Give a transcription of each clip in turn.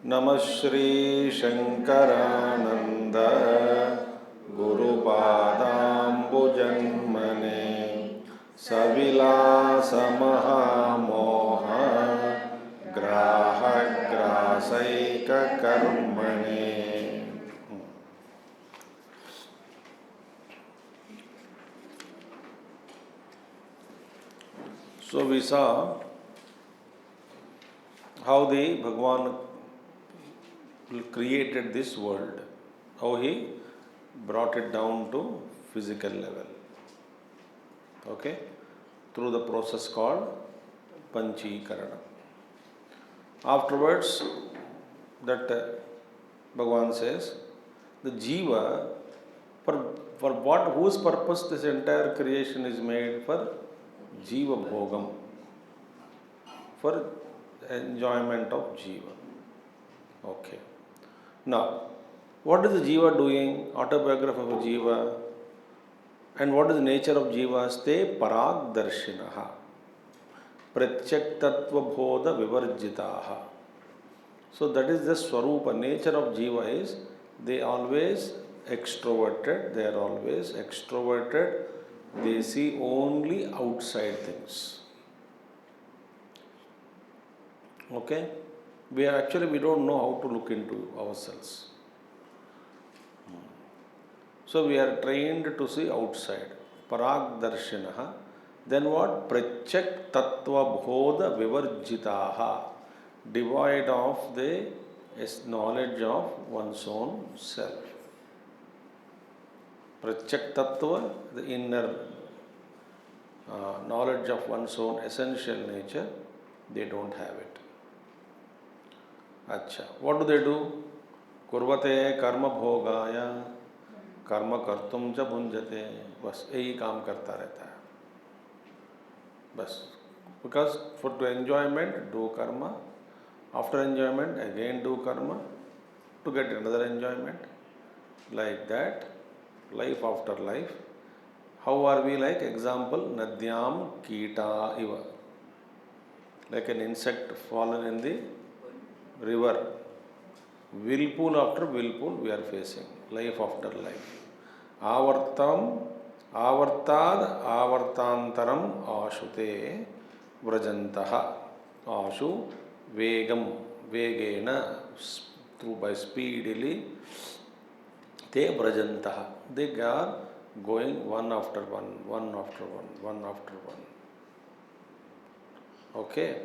नमः Shri Shankaranand गुरुपादाम्बुजन्मने सविलास महामोह ग्राहग्रासैक कर्मणे. So we saw how the Bhagwan created this world, how he brought it down to physical level, okay, through the process called Pañcīkarana. Afterwards, that Bhagwan says, the Jiva, for what, whose purpose this entire creation is made? For Jiva Bhogam, for enjoyment of Jiva. Okay. Now, what is the Jiva doing? Autobiography of a Jiva. And what is the nature of Jivas? Te paragdarshinaha. Pratyaktatva bodha vivarjitaha. So that is the Swarupa. Nature of Jiva is they always extroverted. They are always extroverted. They see only outside things. Okay? We don't know how to look into ourselves. So we are trained to see outside. Paragdarshinaha. Then what? Pratyak tattva bodha vivarjitaha. Devoid of the knowledge of one's own self. Pratyak tattva, the inner knowledge of one's own essential nature, they don't have it. अच्छा, what do? कुर्वते कर्म भोगाय कर्म कर्तुम च भुंजते. बस यही काम करता रहता है. बस, because for to enjoyment do karma, after enjoyment again do karma to get another enjoyment. Like that, life after life. How are we like? Example, nadyam kita iva. Like an insect fallen in the river. Whirlpool after whirlpool we are facing. Life after life. Avartam, avartad, avartantaram ashute vrajantaha. Ashu, vegam, vegena, through by speedily. Te vrajantaha. They are going one after one, one after one, one after one. Okay?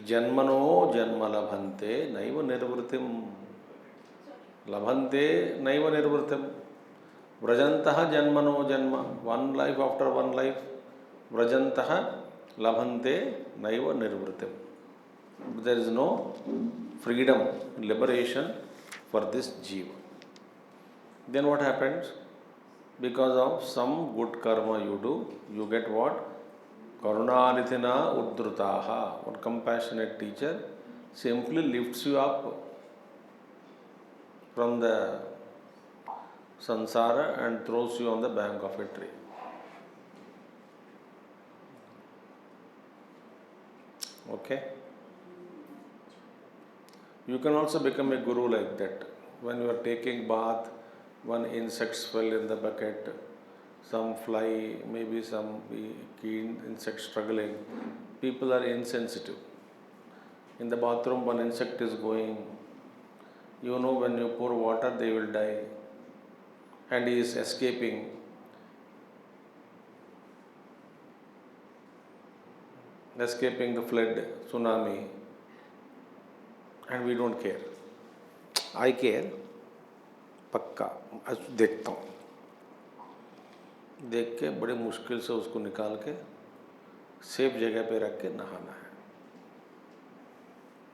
Janmano janma labhante naiva nirvritim. Labhante naiva nirvritim. Vrajantaha janmano janma. One life after one life. Vrajantaha labhante naiva nirvritim. There is no freedom, liberation for this jiva. Then what happens? Because of some good karma you do, you get what? Karunanithina uddrutaha. One compassionate teacher simply lifts you up from the samsara and throws you on the bank of a tree. Okay? You can also become a guru like that. When you are taking bath, one insect fell in the bucket, some fly, maybe some keen insect struggling. People are insensitive. In the bathroom, one insect is going. You know, when you pour water, they will die. And he is escaping. Escaping the flood, tsunami. And we don't care. I care. पक्का देखता हूँ, देख के बड़े मुश्किल से उसको निकाल के सेफ जगह पे रख के नहाना है।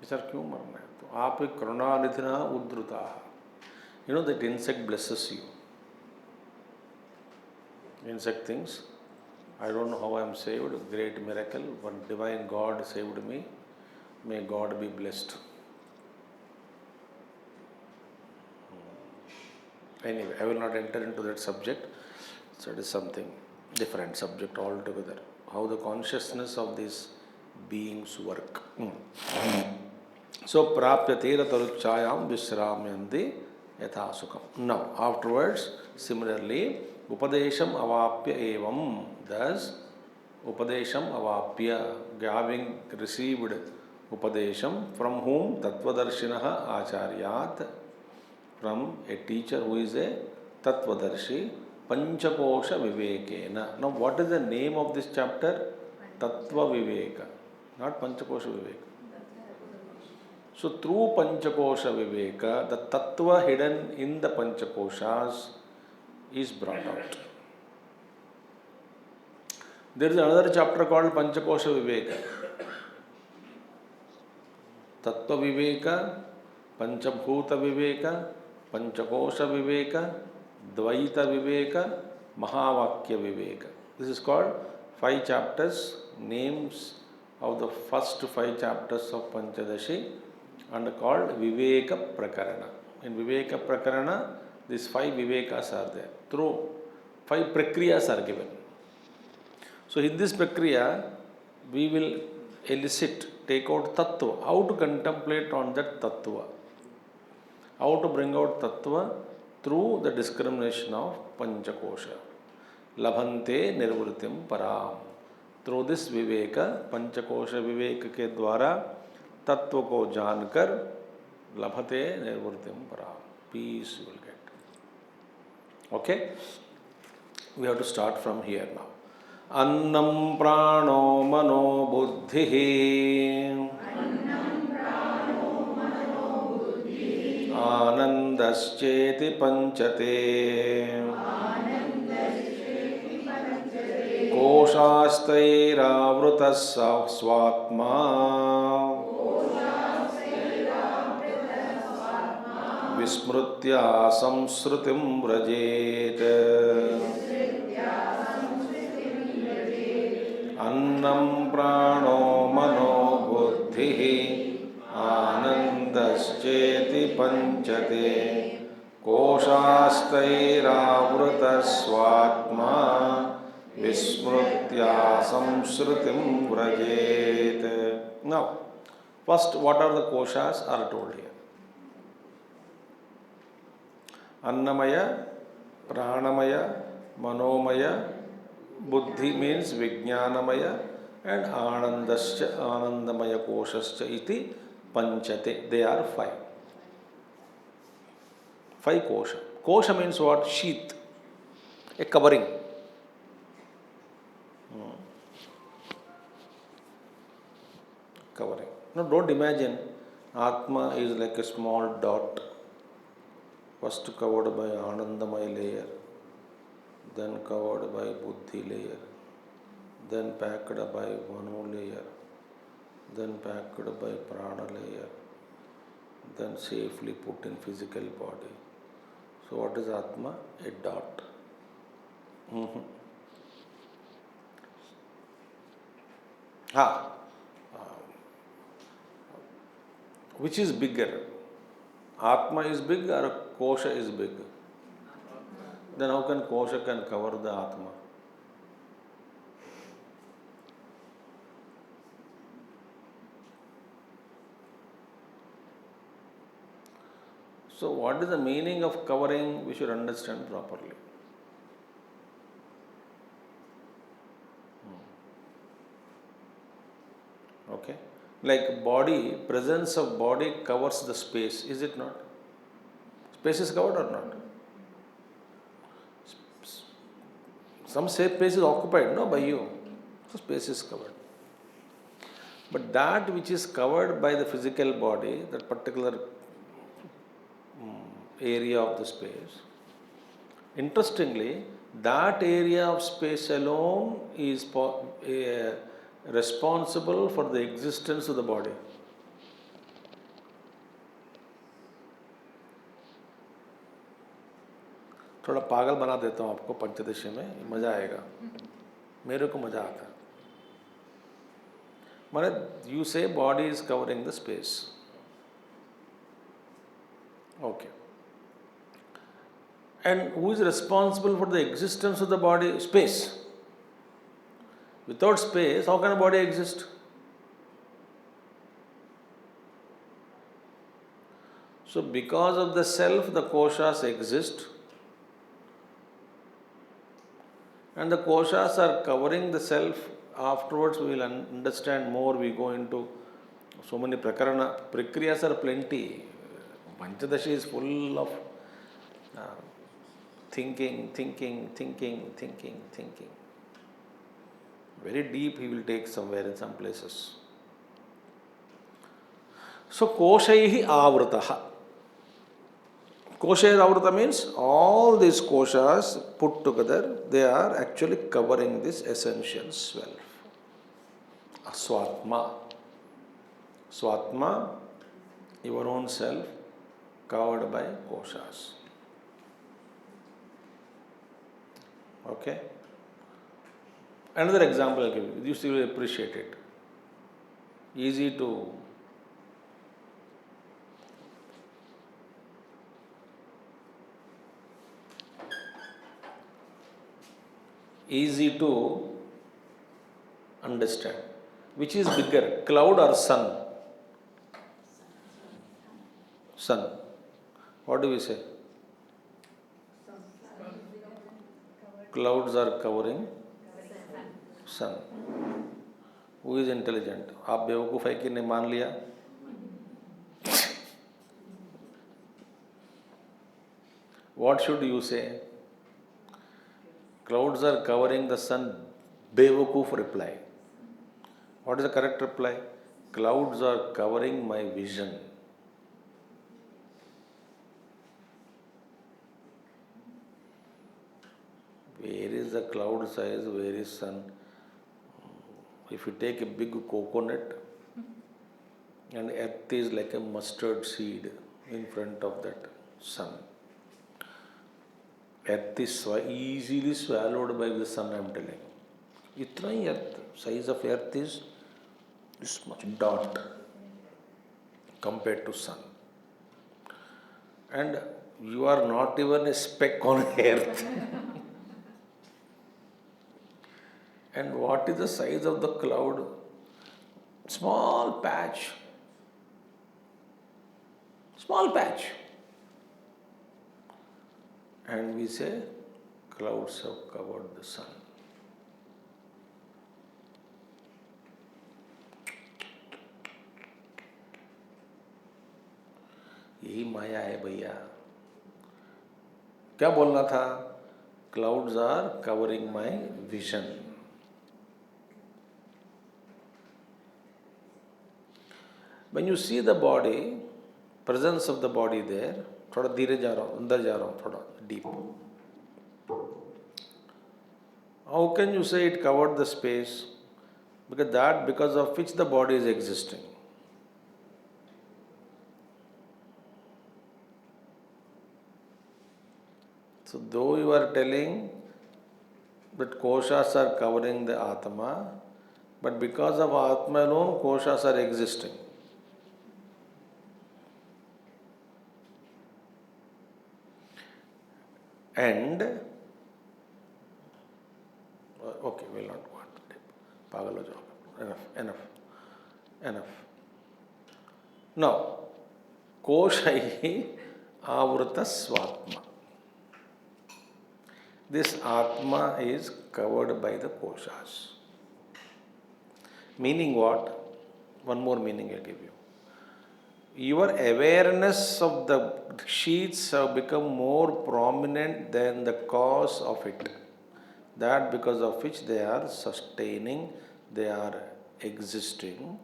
सर क्यों मरना है? तो आप एक करुणानिधिना उद्धृता, you know that insect blesses you. Insect thinks, I don't know how I am saved, great miracle, but divine God saved me, may God be blessed. Anyway, I will not enter into that subject. So it is something different subject altogether. How the consciousness of these beings work. So prapyate taruchayam vishramyanti yatha sukham. Now afterwards, similarly, upadesham avapya evam. Thus, upadesham avapya, having received upadesham from whom? Tattvadarshinaha acharyat. From a teacher who is a Tattvadarshi, Pañcakosha Vivekena. Now, what is the name of this chapter? Tattva Viveka, not Pañcakosha Viveka. So, through Pañcakosha Viveka, the Tattva hidden in the Panchakoshas is brought out. There is another chapter called Pañcakosha Viveka. Tattva Viveka, Panchabhuta Viveka, Pañcakosha Viveka, Dvaita Viveka, Mahavakya Viveka. This is called 5 chapters, names of the first 5 chapters of Pañcadaśi, and called Viveka Prakarana. In Viveka Prakarana, these 5 Vivekas are there. Through 5 Prakriyas are given. So in this Prakriya, we will take out Tattva, how to contemplate on that Tattva. How to bring out Tattva through the discrimination of Pañcakosha. Labhante nirvritim param. Through this Viveka, Pañcakosha Viveka ke dwara, Tattva ko jankar, labhate nirvritim param. Peace you will get. Okay? We have to start from here now. Annam prano mano buddhihi. Anandascheti panchate. Koshastairavrutas swatma. Vismrutya samsrutim vrajet. Annam prano mano buddhihi. Anandascheti panchate. Koshastairavrutasvatma. Vismrutya samsrutim vrajet. Now, first, what are the koshas are told here. Annamaya, Pranamaya, Manomaya, Buddhi means Vijnanamaya, and Anandascha, Anandamaya Koshascha iti Panchate. They are 5. 5 kosha. Kosha means what? Sheath, a covering. Covering. Now don't imagine Atma is like a small dot, first covered by Anandamaya layer, then covered by Buddhi layer, then packed by Mano layer, then packed by Prana layer, then safely put in physical body. So what is Atma? A dot. Which is bigger? Atma is big or Kosha is big? Then how can Kosha can cover the Atma? So what is the meaning of covering? We should understand properly. Okay? Like body, presence of body covers the space, is it not? Space is covered or not? Some space is occupied, no, by you. So space is covered. But that which is covered by the physical body, that particular area of the space, interestingly, that area of space alone is responsible for the existence of the body. थोड़ा पागल बना देता हूँ आपको पंचदशी में, मज़ा आएगा, मेरे को मज़ा आता है. माने you say body is covering the space. Okay. And who is responsible for the existence of the body? Space. Without space, how can a body exist? So because of the self, the koshas exist. And the koshas are covering the self. Afterwards we will understand more. We go into so many prakriyas are plenty. Pañcadaśi is full of thinking. Very deep he will take somewhere in some places. So koshaihi avrataha. Kosha avrata means all these koshas put together, they are actually covering this essential self. Swatma. Swatma, your own self, covered by koshas. Okay? Another example I'll give you. You still appreciate it. Easy to understand. Which is bigger, cloud or sun? Sun. What do we say? Clouds are covering sun. Who is intelligent? आप बेवकूफ़ है कि नहीं मान लिया? What should you say? Clouds are covering the sun. Bewakoof reply. What is the correct reply? Clouds are covering my vision. Where is the cloud size? Where is sun? If you take a big coconut and earth is like a mustard seed in front of that sun. Earth is easily swallowed by the sun, I am telling you. Itna hi earth, size of earth is this much dot compared to sun. And you are not even a speck on earth. And what is the size of the cloud? Small patch. Small patch. And we say, clouds have covered the sun. यही माया है भैया. क्या बोलना था? Clouds are covering my vision. When you see the body, presence of the body there, थोड़ा धीरे जा रहा हूँ, अंदर जा रहा हूँ, थोड़ा deep. How can you say it covered the space? Because of which the body is existing. So though you are telling that koshas are covering the Atma, but because of Atma alone, koshas are existing. And, okay, we'll not go on to deep. Pagal ho jao. Enough. Now, koshaihi avrita swatma. This Atma is covered by the koshas. Meaning what? One more meaning I'll give you. Your awareness of the sheets have become more prominent than the cause of it. That because of which they are sustaining, they are existing.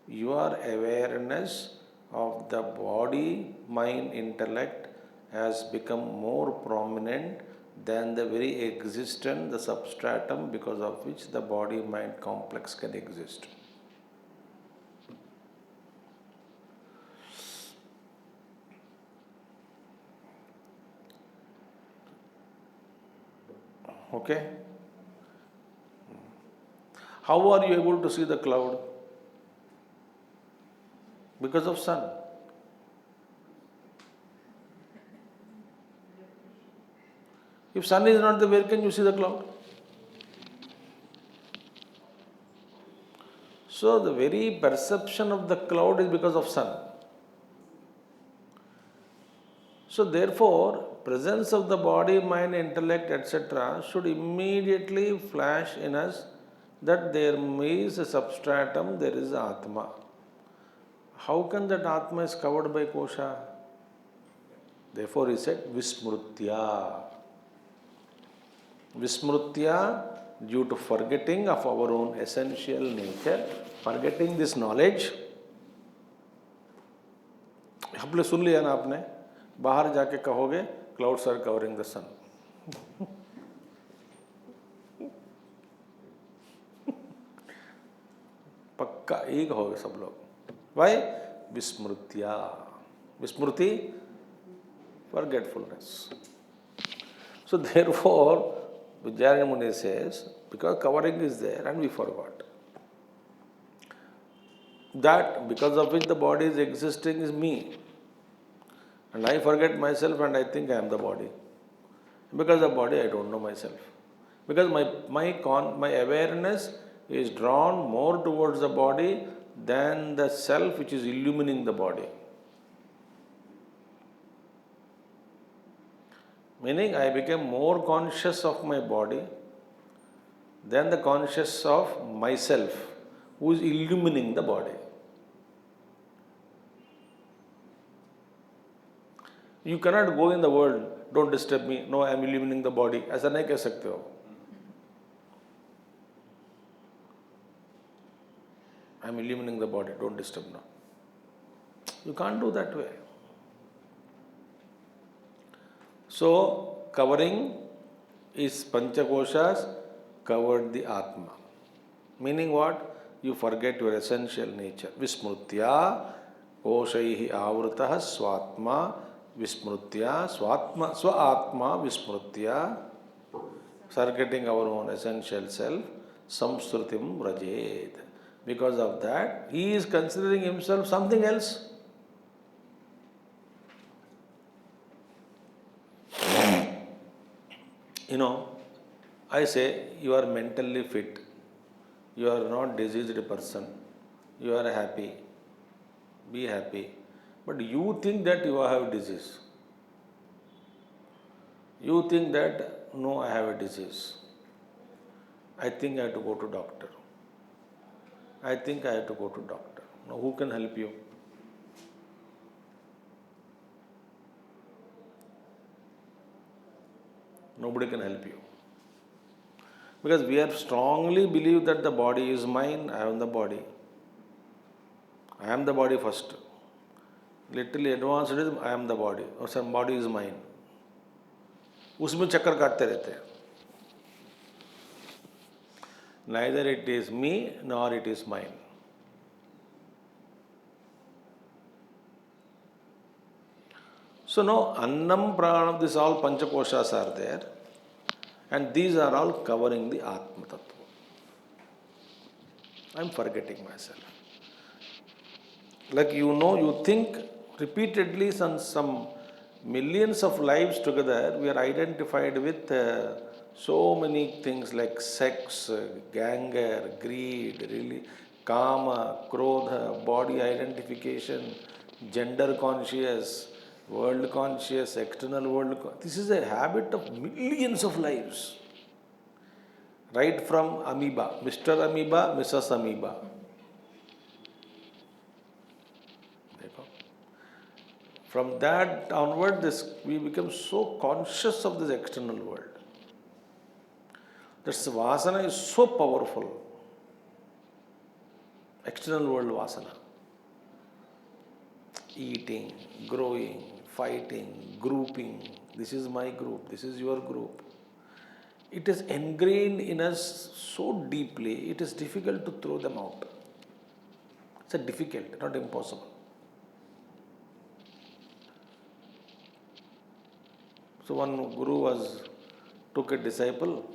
Your awareness of the body, mind, intellect has become more prominent than the very existence, the substratum because of which the body mind complex can exist. Okay? How are you able to see the cloud? Because of sun. If sun is not there, where can you see the cloud? So the very perception of the cloud is because of sun. So therefore, presence of the body, mind, intellect, etc. should immediately flash in us that there is a substratum, there is Atma. How can that Atma is covered by kosha? Therefore he said Vismrutya. Vismrutya, due to forgetting of our own essential nature, forgetting this knowledge. आपने सुन लिया ना आपने, बाहर जाके कहोगे clouds are covering the sun. पक्का एक कहोगे सब लोग. Why? Vismrutya. Vismruti, forgetfulness. So therefore, Vijayana Muni says, because covering is there and we forgot. That because of which the body is existing is me. And I forget myself and I think I am the body. Because of body I don't know myself. Because my awareness is drawn more towards the body than the self which is illumining the body. Meaning I became more conscious of my body than the conscious of myself who is illumining the body. You cannot go in the world, don't disturb me, no I am illumining the body. ऐसा नहीं कह सकते हो. I am illumining the body, don't disturb now. You can't do that way. So, covering is Panchakoshas covered the Atma. Meaning what? You forget your essential nature. Vismrutya, koshaihi avrutah swatma, Vismrutya, Swatma, Swa-Atma, Vismrutya, forgetting our own essential self, Samsrutim Rajet. Because of that, he is considering himself something else. You know, I say you are mentally fit, you are not diseased person, you are happy, be happy. But you think that you have disease. You think that, no, I have a disease. I think I have to go to doctor. I think I have to go to doctor. Now, who can help you? Nobody can help you. Because we have strongly believe that the body is mine, I am the body. I am the body first. Little advanced is I am the body or some body is mine. उसमें चक्कर काटते रहते हैं. Neither it is me nor it is mine. So now Annam Pranam, this all Panchakoshas are there and these are all covering the Atma Tattva. I am forgetting myself. Like you think repeatedly some millions of lives together, we are identified with so many things like sex, anger, greed, really, kama, krodha, body identification, gender conscious, world conscious, external world. This is a habit of millions of lives. Right from amoeba, Mr. Amoeba, Mrs. Amoeba. From that onward, we become so conscious of this external world. That's vasana is so powerful. External world vasana. Eating, growing, fighting, grouping. This is my group, this is your group. It is ingrained in us so deeply, it is difficult to throw them out. It's difficult, not impossible. So one guru took a disciple.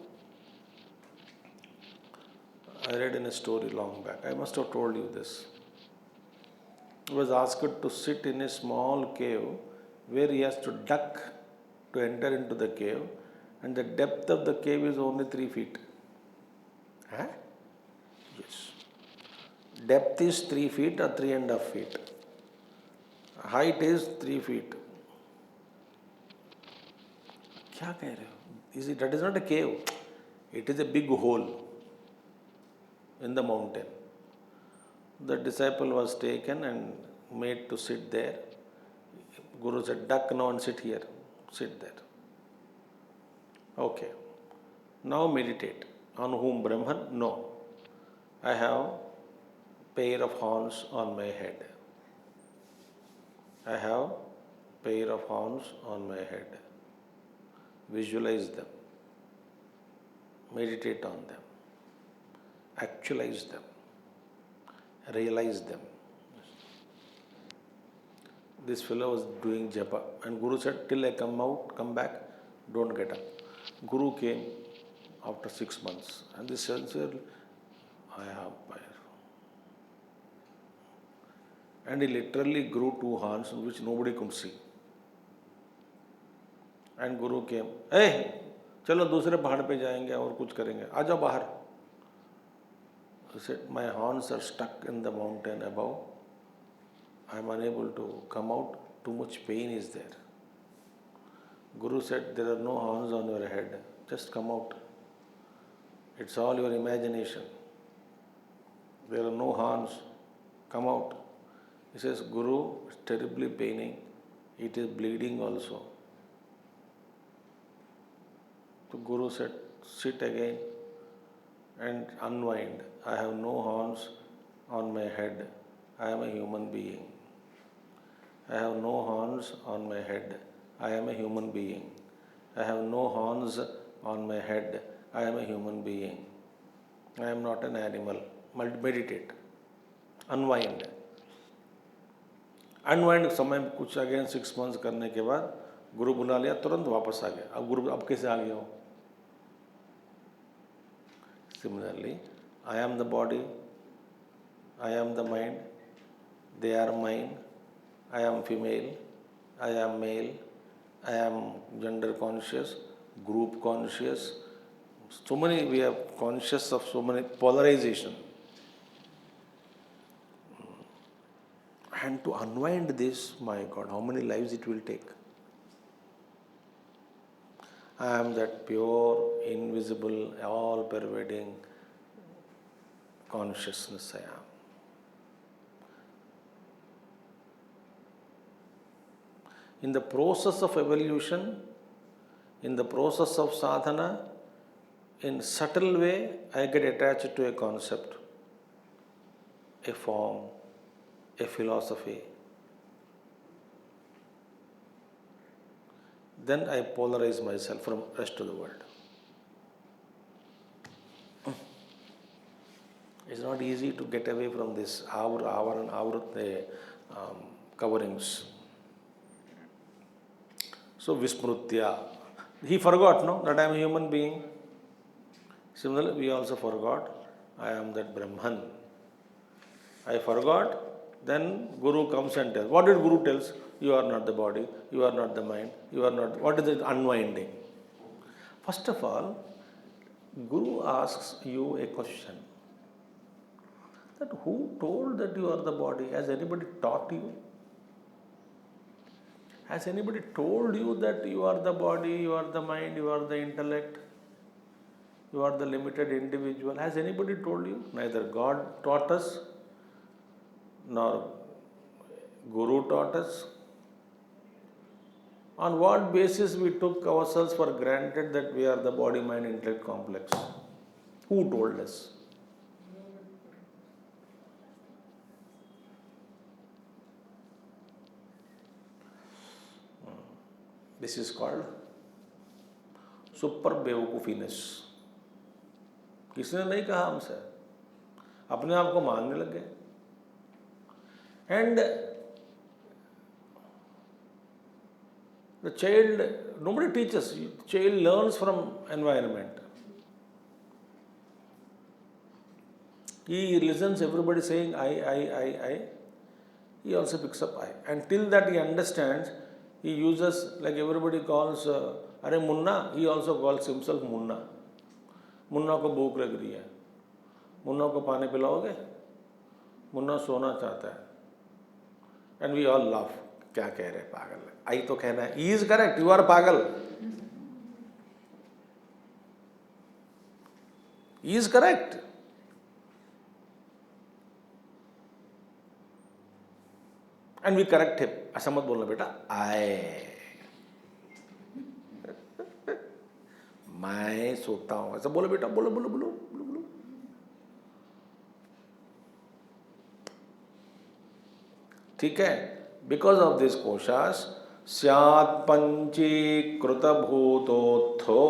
I read in a story long back. I must have told you this. He was asked to sit in a small cave where he has to duck to enter into the cave, and the depth of the cave is only 3 feet. Huh? Yes. Depth is 3 feet or 3.5 feet. Height is 3 feet. क्या कह रहे हो? That is not a cave. It is a big hole in the mountain. The disciple was taken and made to sit there. Guru said, duck now and sit here. Sit there. Okay. Now meditate. On whom? Brahman? No. I have pair of horns on my head. I have pair of horns on my head. Visualize them. Meditate on them. Actualize them. Realize them. This fellow was doing japa, and Guru said, till I come back, don't get up. Guru came after 6 months, and this said, I have fire. And he literally grew 2 horns which nobody could see. And Guru came, hey, चलो दूसरे पहाड़ पे जाएंगे और कुछ करेंगे, आ जाओ बाहर. He said, my horns are stuck in the mountain above. I am unable to come out. Too much pain is there. Guru said, there are no horns on your head. Just come out. It's all your imagination. There are no horns. Come out. He says, Guru, it's terribly paining. It is bleeding also. So Guru said, sit again and unwind. I have no horns on my head. I am a human being. I have no horns on my head. I am a human being. I have no horns on my head. I am a human being. I am not an animal. Meditate. Unwind. Unwind समय कुछ again 6 months करने के बाद गुरु बुला लिया, तुरंत वापस आ गया. अब गुरु अब कैसे आ गया हो? Similarly, I am the body, I am the mind, they are mine, I am female, I am male, I am gender conscious, group conscious. So many, we are conscious of so many polarization. And to unwind this, my God, how many lives it will take? I am that pure, invisible, all-pervading consciousness I am. In the process of evolution, in the process of sadhana, in subtle way, I get attached to a concept, a form, a philosophy. Then I polarize myself from the rest of the world. It's not easy to get away from this coverings. So Vismrutya, he forgot, no, that I am a human being. Similarly, we also forgot, I am that Brahman. I forgot, then Guru comes and tells. What did Guru tells? You are not the body, you are not the mind, you are not. What is it? Unwinding. First of all, Guru asks you a question. That who told that you are the body? Has anybody taught you? Has anybody told you that you are the body, you are the mind, you are the intellect, you are the limited individual? Has anybody told you? Neither God taught us, nor Guru taught us. On what basis we took ourselves for granted that we are the body, mind, intellect complex? Who told us? This is called super बेवकूफीनेस. किसने नहीं कहा हमसे, अपने आप को मानने लगे. And the child, nobody teaches. Child learns from environment. He listens everybody saying I. He also picks up I. Until that he understands, he uses, like everybody calls Are Munna, he also calls himself Munna. Munna को भूख लग रही है, मुन्ना को पानी पिलाओगे? मुन्ना सोना चाहता है. And we all laugh. क्या कह रहे पागल? आई तो कहना है. He is correct. You are पागल. He is correct. And we correct him. ऐसा मत बोलना बेटा. मैं सोता हूं. ऐसा बोलो बेटा. बोलो बोलो बोलो बोलो बोलो. ठीक है. Because of this koshas, स्यात् पंचीकृत भूतोत्थो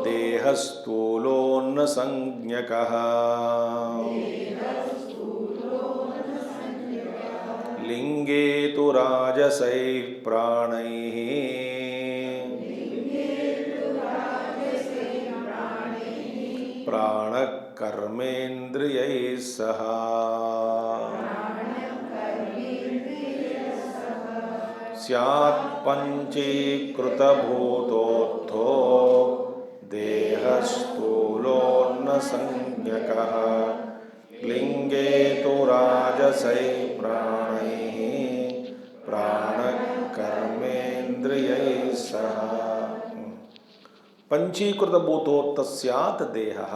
देहस्थूलोन्न संज्ञकः लिंगे तु राजसैः प्राणैः प्राणः कर्मेन्द्रियैः सह स्यात् पंचीकृत भूतोत्थो देहस्थूलोन्न संज्ञकः लिंगे तु राजसैः प्राणैः प्राणः कर्मेन्द्रियैः सह पंचीकृत भूतोत्थ स्यात् देहः.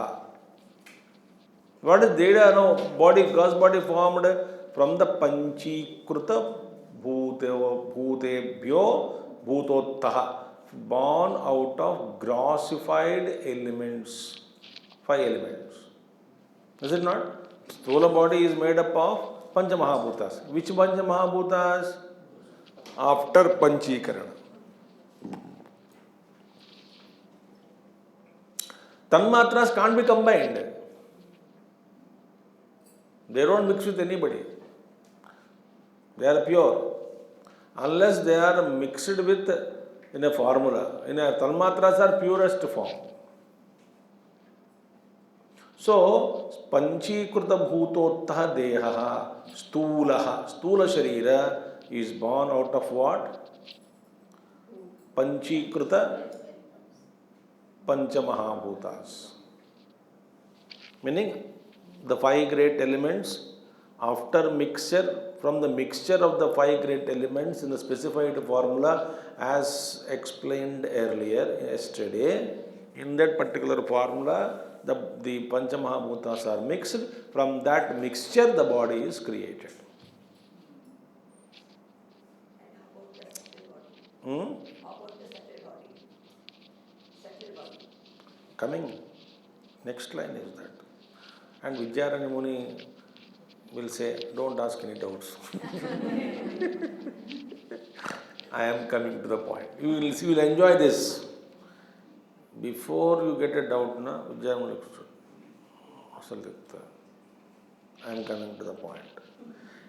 What is Deda? No, body, gross body formed from the Pañcikruta Bhutebhyo Bhutottha, born out of grossified elements, 5 elements. Is it not? Sthola body is made up of Pancha Mahabhutas. Which Pancha Mahabhutas? After Panchikaran. Tanmatras can't be combined. They don't mix with anybody. They are pure. Unless they are mixed with in a formula. In a Tanmatras are purest form. So, Panchikruta Bhutottha Dehaha Stulaha. Stula Sharira is born out of what? Panchikruta Pancha Mahabhutas. Meaning, the 5 great elements, after mixture, from the mixture of the 5 great elements in the specified formula as explained earlier yesterday, in that particular formula the Pancha Mahabhutas are mixed. From that mixture the body is created. Coming, next line is that. And Vidyaranya Muni will say, don't ask any doubts. I am coming to the point. You will enjoy this. Before you get a doubt, na, Vidyaranya Muni, I am coming to the point.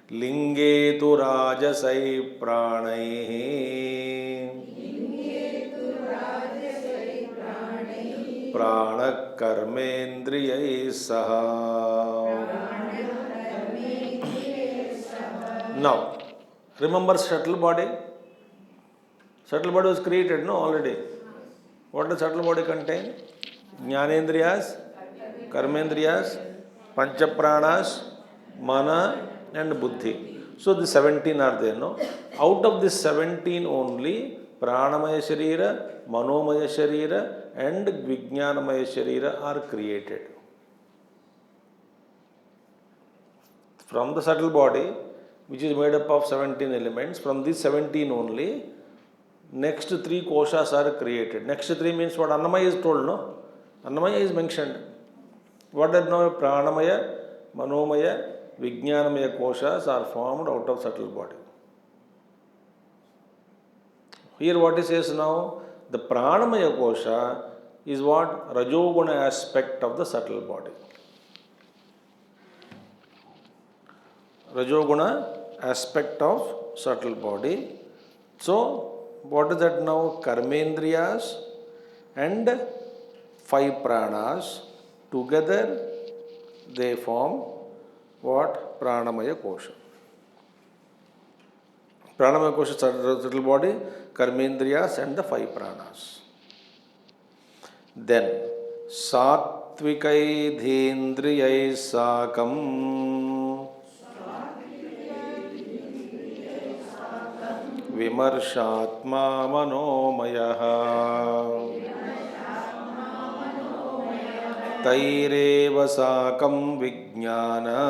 Linge tu rajasai pranaihi प्राण कर्मेन्द्रियैः सह. Now, remember subtle body? Subtle body was created, no, already. What does subtle body contain? Jnanendriyas, Karmendriyas, Panchapranas, Mana and Buddhi. So the 17 are there, no? Out of this 17 only, Pranamaya Sharira, Manomaya Sharira and Vijnanamaya Sharira are created. From the subtle body, which is made up of 17 elements, from these 17 only, next 3 koshas are created. Next 3 means what Annamaya is told, no? Annamaya is mentioned. What are now Pranamaya, Manomaya, Vijnanamaya koshas are formed out of subtle body. Here what he says now, the Pranamaya kosha is what? Rajoguna aspect of the subtle body. Rajoguna aspect of subtle body. So, what is that now? Karmendriyas and 5 pranas together they form what? Pranamaya kosha. Pranamaya kosha, subtle body, Karmendriyas and the 5 pranas. Then, Sattvikaiddhendriyai sakam Vimarshatma Manomayaha Taireva sakam Vijnana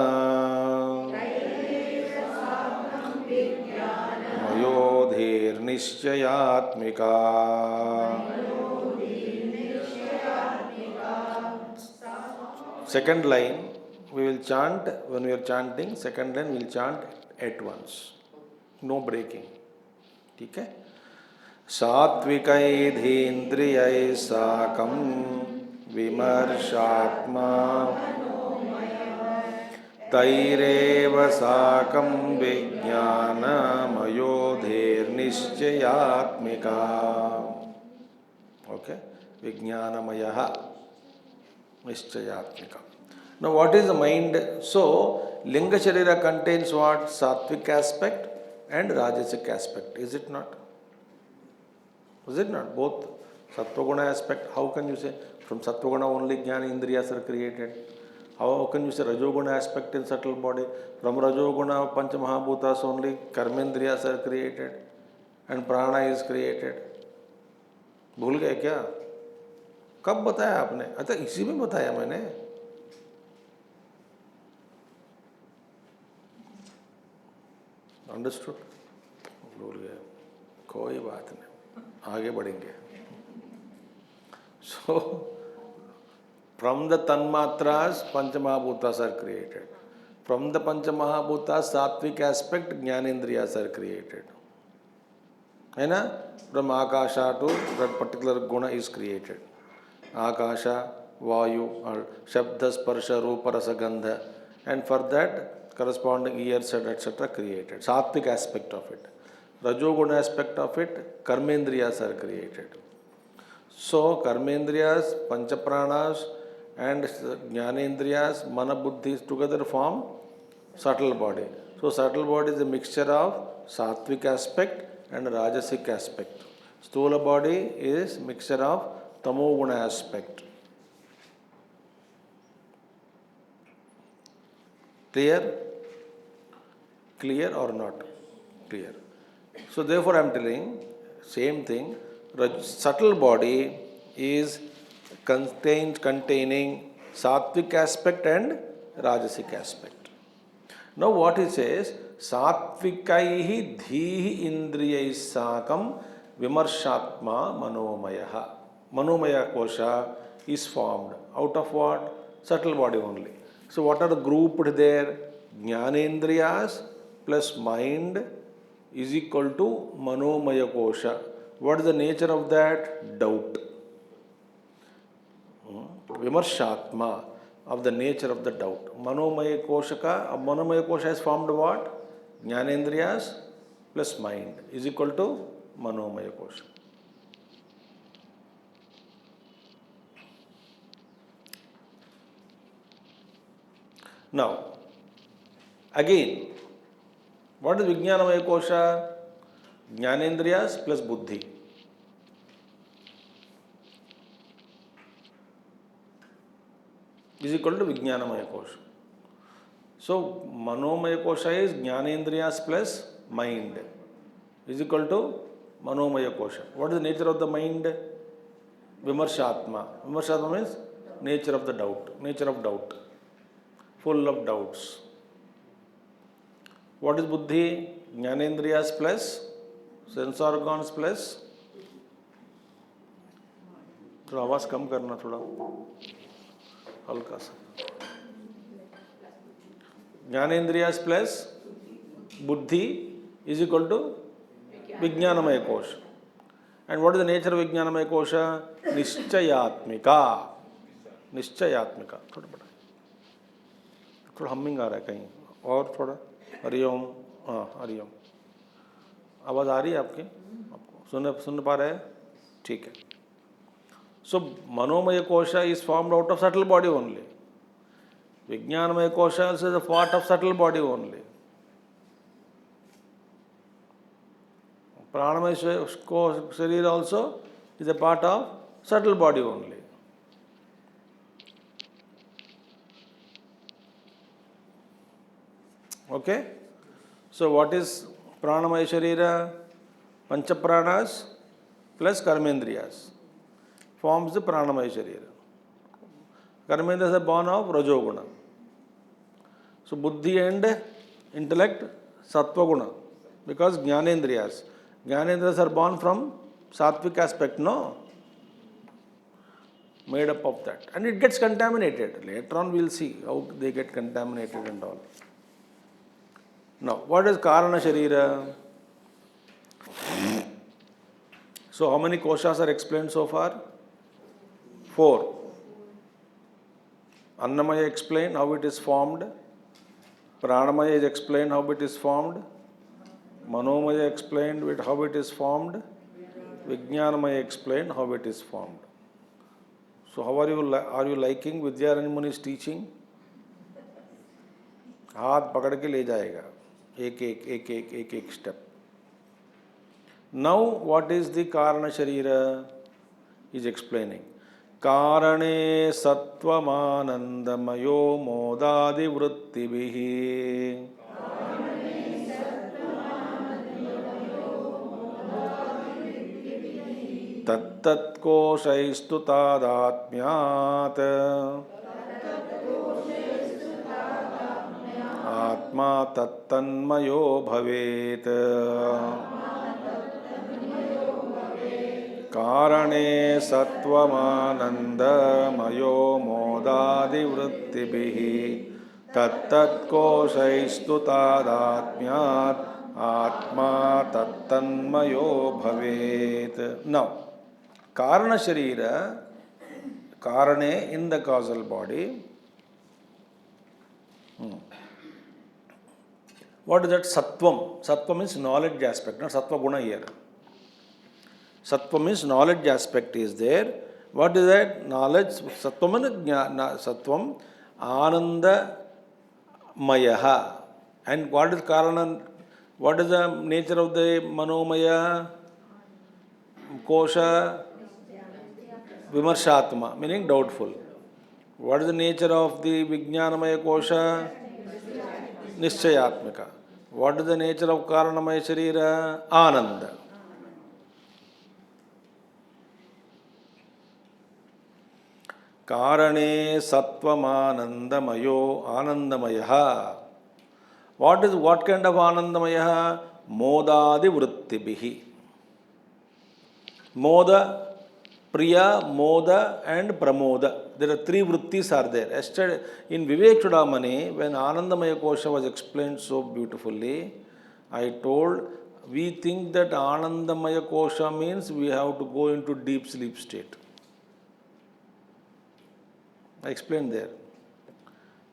Mayodhir Nishchayatmika. Second line we will chant, when we are chanting, second line we will chant at once. No breaking. Okay? Sattvikaiddhendriyai sakam Vimarshatma Taireva sakam Vijnana Mayodhir Nishchayatmika. Okay? Vijnanamayaha Nishchayatmika. Now what is the mind? So, Linga Sharira contains what? Sattvic aspect and Rajasic aspect. Is it not? Is it not? Both Sattvaguna aspect. How can you say from Sattvaguna only Jnana Indriyas are created? How can you say Rajoguna aspect in subtle body? From Rajoguna Panchamahabhutas only Karmendriyas are created and Prana is created. भूल गए क्या? कब बताया आपने? अच्छा इसी में बताया मैंने. Understood? भूल गए. कोई बात नहीं. आगे बढ़ेंगे. So, from the Tanmatras, Panchamahabhutas are created. From the Panchamahabhutas, Sattvic aspect, Jnanendriyas are created. है ना? From Akasha to that particular guna is created. Akasha, Vayu, or Shabda, Sparsha, Rupa, Rasa, Gandha. And for that, corresponding ears, etc. created. Sattvic aspect of it. Rajoguna aspect of it, Karmendriyas are created. So, Karmendriyas, Panchapranas and Jnanendriyas, Mana Buddhis together form subtle body. So, subtle body is a mixture of Sattvic aspect and Rajasic aspect. Sthula body is mixture of Tamoguna aspect. Clear? Clear or not? Clear. So, therefore, I am telling same thing. Subtle body is containing Sattvic aspect and Rajasic aspect. Now what he says, Sattvikaihi dhihi indriyai sakam vimarshatma manomayaha. Manomaya kosha is formed out of what? Subtle body only. So what are grouped there? Jnanendriyas plus mind is equal to manomaya kosha. What is the nature of that? Doubt. Vimarshatma, of the nature of the doubt. Manomaya kosha has formed what? Jnanendriyas plus mind is equal to manomaya kosha. Now, again, what is Vijnanamaya kosha? Jnanendriyas plus buddhi. Is equal to Vijnanamaya kosha. So Manomaya Kosha is Jnanendriyas plus mind is equal to Manomaya Kosha. What is the nature of the mind? Vimarshatma. Vimarshatma means nature of the doubt, nature of doubt, full of doubts. What is Buddhi? Jnanendriyas plus sense organs plus. थोड़ा आवाज़ कम करना, थोड़ा हल्का सा. ज्ञानेन्द्रियास plus बुद्धि is equal to विज्ञानमय कोश. And what is the nature of विज्ञानमय कोश? निश्चयात्मिका. निश्चयात्मिका. थोड़ा बड़ा, थोड़ा हमिंग आ रहा है कहीं और थोड़ा. हरिओम. हाँ, हरिओम. आवाज़ आ रही है आपकी? आपको सुन पा रहे हैं? ठीक है. So Manomaya Kosha is formed out of subtle body only. Vijnanamaya Kosha is a part of subtle body only. Pranamaya Sharira also is a part of subtle body only. Okay? So what is Pranamaya Sharira? Pancha Pranas plus Karmendriyas forms the Pranamaya Sharira. Karmendriyas are born of Rajoguna. So Buddhi and intellect, Sattva Guna. Because Jnanendriyas are born from Sattvic aspect, no? Made up of that. And it gets contaminated. Later on we will see how they get contaminated and all. Now, what is Karana Sharira? So how many koshas are explained so far? 4. Annamaya explained how it is formed. Pranamaya is explained how it is formed. Manomaya explained how it is formed. Vijnanamaya explained how it is formed. So how are you liking Vidyaranjan Muni's teaching? हाथ पकड़ के ले जाएगा एक step. Now what is the Karana Sharira? He is explaining. Karane sattvamanandamayo modadi vrittibihi tattat koshaistu tadatmyat atma tattanmayo bhavet. Karane sattvamanandamayo modadi vrittibihi tattat koshaistu tadatmyat atma tattanmayo bhavet. Now, Karana Sharira, Karane in the causal body. What is that? Sattvam. Sattva means knowledge aspect, not Sattva Guna here. Sattva means knowledge aspect is there. What is that? Knowledge. Sattvam Ananda Mayaha. And what is Karana? What is the nature of the Manomaya Kosha? Vimarshatma, meaning doubtful. What is the nature of the Vijnanamaya Kosha? Nishchayatmika. What is the nature of Karanamaya Sharira? Ananda. Karane sattvamanandamayo anandamayaha. What kind of anandamayaha? Modadi vrittibihi. Moda, Priya, Moda and Pramoda. There are 3 vrittis are there. Yesterday in Vivek Chudamani, when Anandamaya Kosha was explained so beautifully, I told, we think that Anandamaya Kosha means we have to go into deep sleep state. I explained there.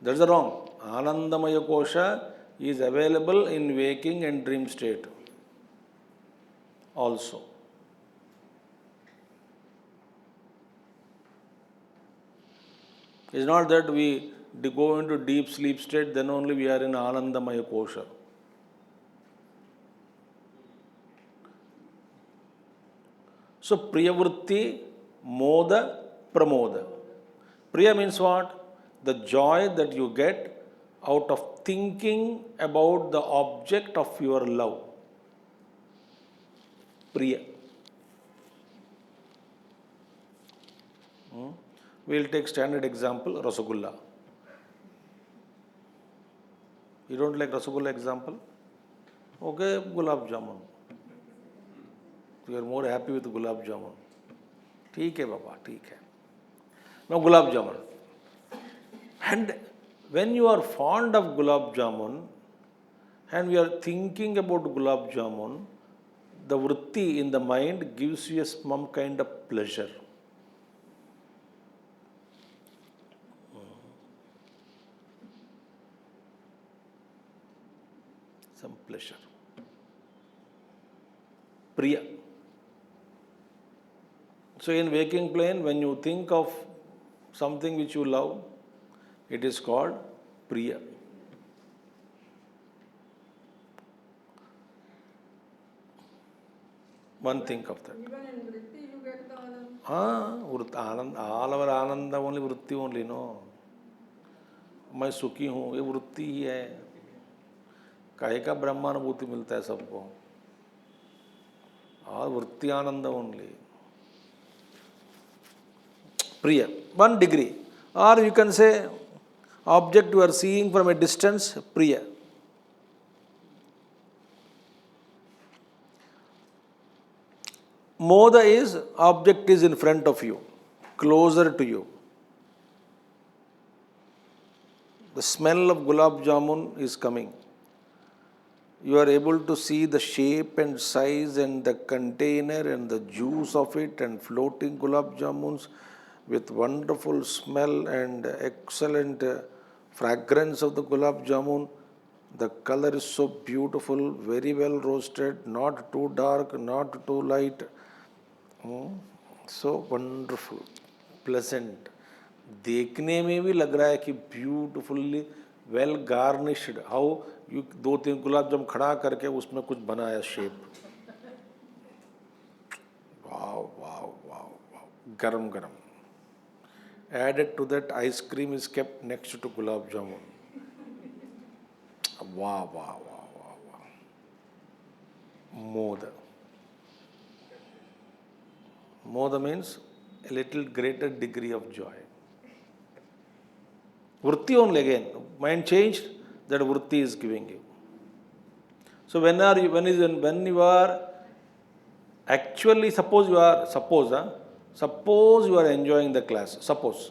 That's wrong. Anandamaya Kosha is available in waking and dream state also. It's not that we go into deep sleep state, then only we are in Anandamaya Kosha. So, Priyavritti, Moda, Pramoda. Priya means what? The joy that you get out of thinking about the object of your love. Priya. We'll take standard example, Rasagulla. You don't like Rasagulla example? Okay, Gulab Jamun. You are more happy with Gulab Jamun. ठीक है बाबा, ठीक है. Now Gulab Jamun. And when you are fond of Gulab Jamun and you are thinking about Gulab Jamun, the vritti in the mind gives you some kind of pleasure. Some pleasure. Priya. So in waking plane, when you think of something which you love, it is called Priya. One think of that. Even in vritti you get the anand. All our ananda only vritti only, no. मैं सुखी हूँ, ये वृत्ति ही है. काहे का ब्रह्मानुभूति मिलता है सबको. All vritti ananda only. Priya, 1 degree. Or you can say, object you are seeing from a distance, Priya. Moda is, object is in front of you, closer to you. The smell of gulab jamun is coming. You are able to see the shape and size and the container and the juice of it and floating gulab jamuns with wonderful smell and excellent fragrance of the gulab jamun. The color is so beautiful, very well roasted, not too dark, not too light. So wonderful, pleasant. देखने में भी लग रहा है कि beautifully well garnished. How you 2-3 gulab jamun खड़ा करके उसमें कुछ बनाया शेप. वाव वाव वाव वाव. गरम गरम. Added to that, ice cream is kept next to gulab jamun. Wow, wow, wow, wow, wow. Moda. Moda means a little greater degree of joy. Vritti only again. Mind changed, that vritti is giving you. So when you are actually, suppose you are enjoying the class. Suppose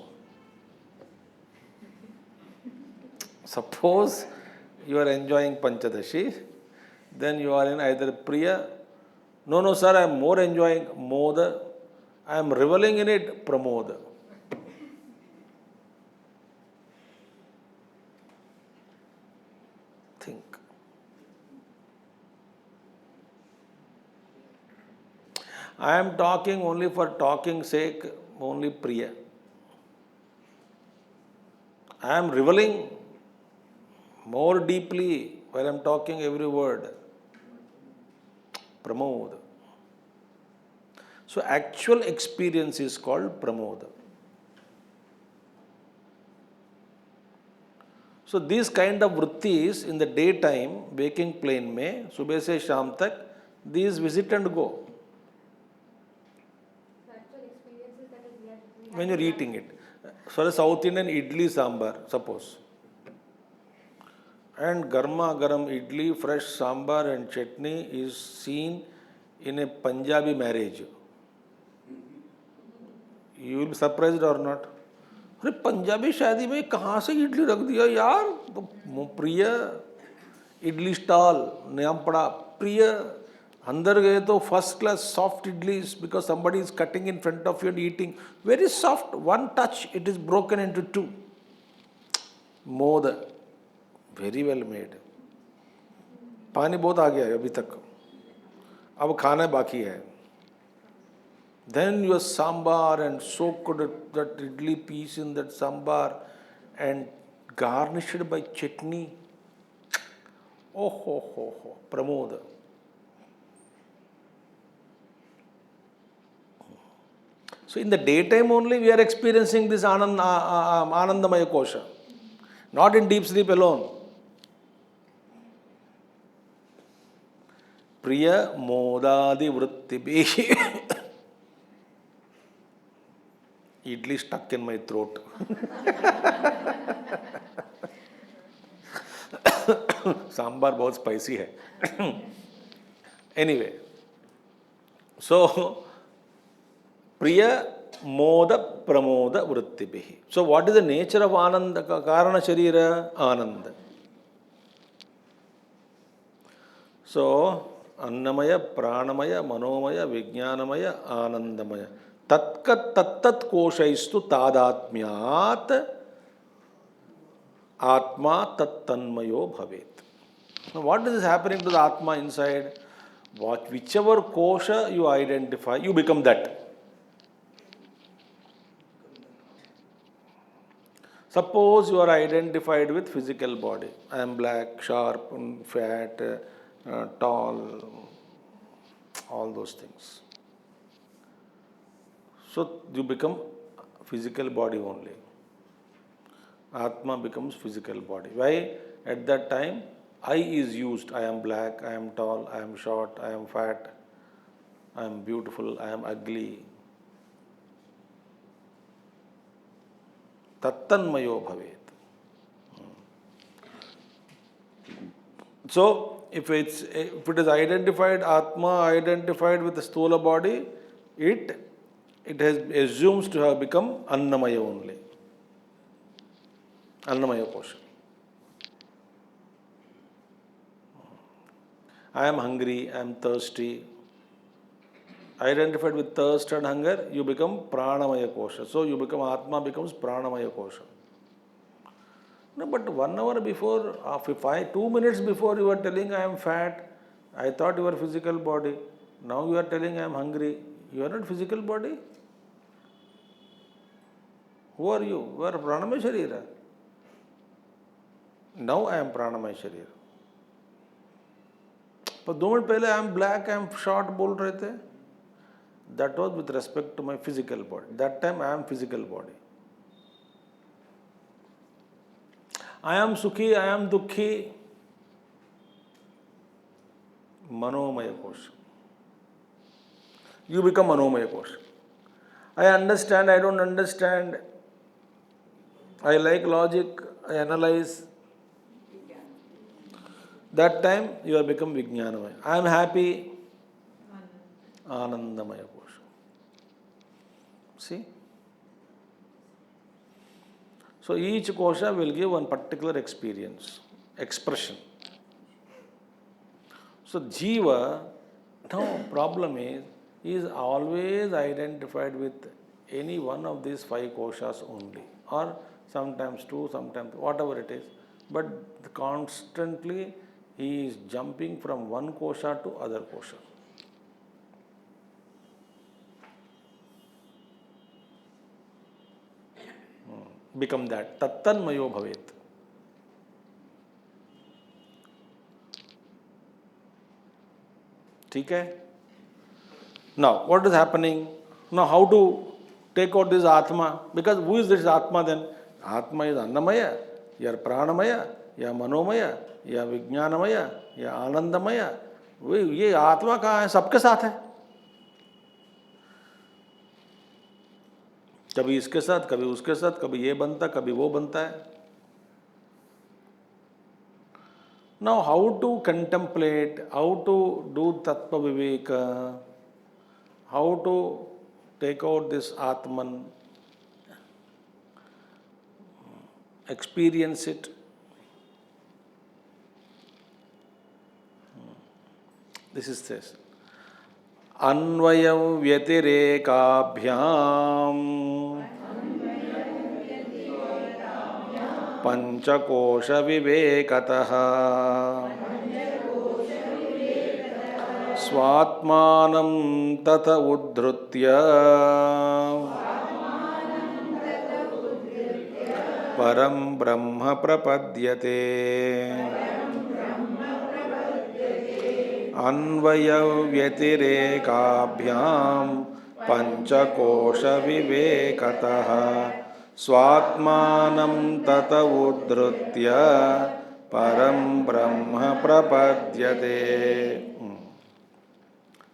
you are enjoying Pañcadaśi, then you are in either Priya. No, sir, I am more enjoying Moda. I am reveling in it, Pramoda. Think. I am talking only for talking sake, only Priya. I am reveling more deeply while I am talking every word. Pramoda. So actual experience is called Pramoda. So these kind of vrittis in the daytime, waking plane में सुबह से शाम तक, these visit and go. Actual experiences that is we have. When you're eating it. For a South Indian idli sambar, suppose. And garma garam idli, fresh sambar and chutney is seen in a Punjabi marriage. You will be surprised or not? अरे पंजाबी शादी में कहाँ से इडली रख दिया यार. तो प्रिय इडली स्टॉल नाम पड़ा प्रिय. अंदर गए तो first class soft idli because somebody is cutting in front of you and eating. Very soft, one touch it is broken into 2. Mod very well made. पानी बहुत आ गया है अभी तक, अब खाना बाकी है. Then your sambar and soaked that idli piece in that sambar and garnished by chutney. Oh ho ho ho, Pramoda. So in the daytime only we are experiencing this Anandamaya Kosha. Not in deep sleep alone. Priya modadi vrittibhi. Idli stuck in my throat. Sambar बहुत spicy है. Anyway, so Priya Moda Pramoda Vrittibhi. So what is the nature of Ananda? Karana Sharira? Ananda. So Annamaya, Pranamaya, Manomaya, Vijnanamaya, Anandamaya. Tatkat Tattat Koshaistu Tadatmyat Atma Tattanmayo Bhavet. Now what is happening to the Atma inside? Whichever kosha you identify, you become that. Suppose you are identified with physical body. I am black, sharp, fat, tall, all those things. So you become physical body only. Atma becomes physical body. Why? At that time, I is used. I am black, I am tall, I am short, I am fat, I am beautiful, I am ugly. Tattanmayo bhavet. So, if it is identified, Atma identified with the sthola body, it assumes to have become Annamaya only. Annamaya kosha. I am hungry, I am thirsty. Identified with thirst and hunger, you become Pranamaya kosha. So you become Atma becomes Pranamaya kosha. No, but 1 hour before, 2 minutes before you were telling I am fat, I thought you were physical body. Now you are telling I am hungry. You are not physical body. Who are you? You are Pranamaya Sharira. Now I am Pranamaya Sharira. पर 2 minute पहले I am black, I am short बोल रहे थे. That was with respect to my physical body. That time I am physical body. I am सुखी, I M दुखी. मनोमय कोश. You become Manomaya Kosh. I understand, I don't understand. I like logic, I analyze. That time you have become Vijnanamaya. I am happy. Anandamaya Kosh. See? So each kosha will give one particular experience, expression. So Jiva, now problem is, he is always identified with any one of these 5 koshas only, or sometimes 2, sometimes whatever it is. But constantly he is jumping from one kosha to other kosha. Become that. Tattanmayo bhavet. ठीक है? Now, what is happening? Now, how to take out this Atma? Because who is this Atma then? Atma is Annamaya, ya Pranamaya, ya Manomaya, या विज्ञानमय या आनंदमय. ये आत्मा कहाँ है? सबके साथ है. कभी इसके साथ, कभी उसके साथ, कभी ये बनता, कभी वो बनता है. Now how to contemplate, how to do tattva viveka, how to take out this Atman, experience it. This is this. Anvayam vyatirekabhyam Pañcakosha vivekataha Swatmanam tata uddhrutya Param Brahma prapadyate. Anvay व्यतिरेकाभ्याम पंचकोश विवेकतः Swatmanam tata uddhrutya param brahma prapadyate.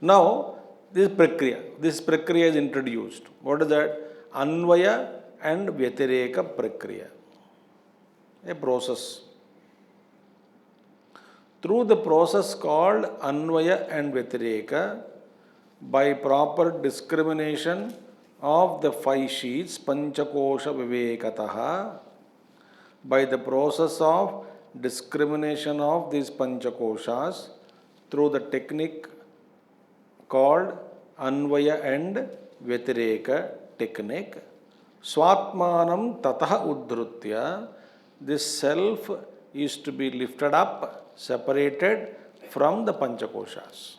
Now, this prakriya is introduced. What is that? Anvaya and Vyatireka prakriya. A process. Through the process called Anvaya and Vyatireka, by proper discrimination of the 5 sheets, Pañcakosha Vivekataha, by the process of discrimination of these Panchakoshas, through the technique called Anvaya and Vyatireka technique, Swatmanam Tataha Uddhrutya, this self is to be lifted up, separated from the Panchakoshas.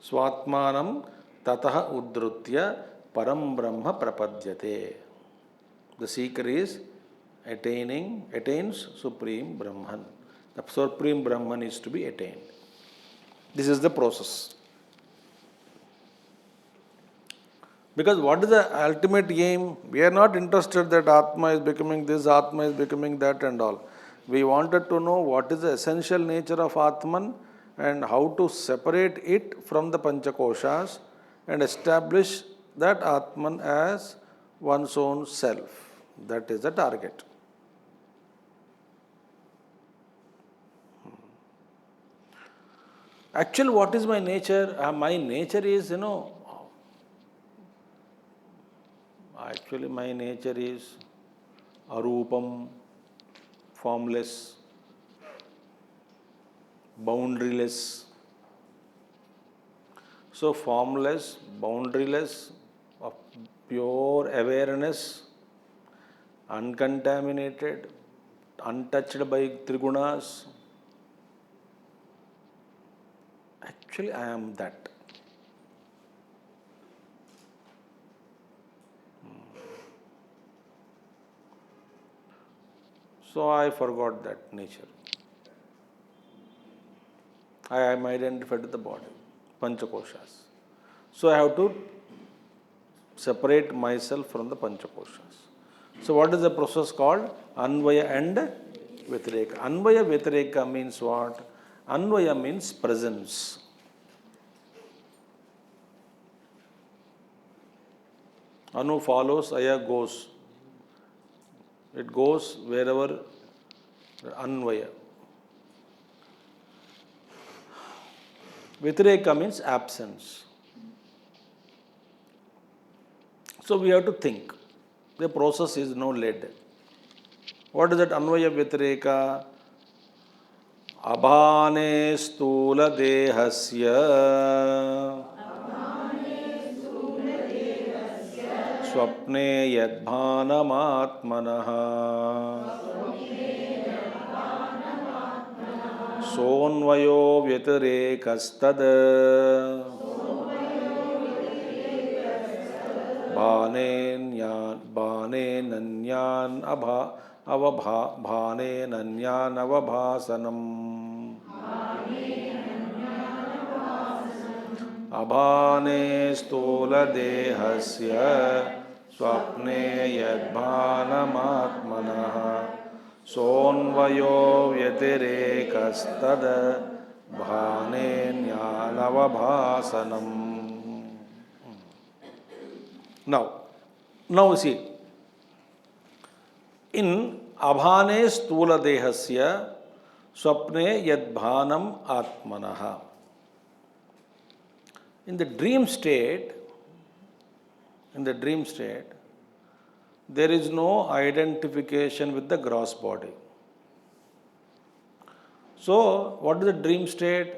Swatmanam Tataha Uddhrutya Param Brahma Prapadyate. The seeker is attains Supreme Brahman. The Supreme Brahman is to be attained. This is the process. Because what is the ultimate aim? We are not interested that Atma is becoming this, Atma is becoming that and all. We wanted to know what is the essential nature of Atman and how to separate it from the Panchakoshas and establish that Atman as one's own self. That is the target. Actually, what is my nature? My nature is, actually my nature is arupam, formless, boundaryless. So, formless, boundaryless, of pure awareness, uncontaminated, untouched by trigunas. Actually, I am that. So, I forgot that nature. I am identified with the body, Panchakoshas. So, I have to separate myself from the Panchakoshas. So, what is the process called? Anvaya and Vyatireka. Anvaya Vyatireka means what? Anvaya means presence. Anu follows, Aya goes. It goes wherever Anvaya. Vyatireka means absence. So we have to think. The process is now led. What is that Anvaya Vyatireka? Abhane stula dehasya swapne yadbhanamatmanaha sonvayo vyatirekastad bhanenanyan avabhasanam abhane stula dehasya swapne yadbhanamatmanaha sonvayo vyatirekastad bhanenyanavabhasanam. Now see, in abhane stula dehasya swapne yadbhanam atmanaha. In the dream state, there is no identification with the gross body. So, what is the dream state?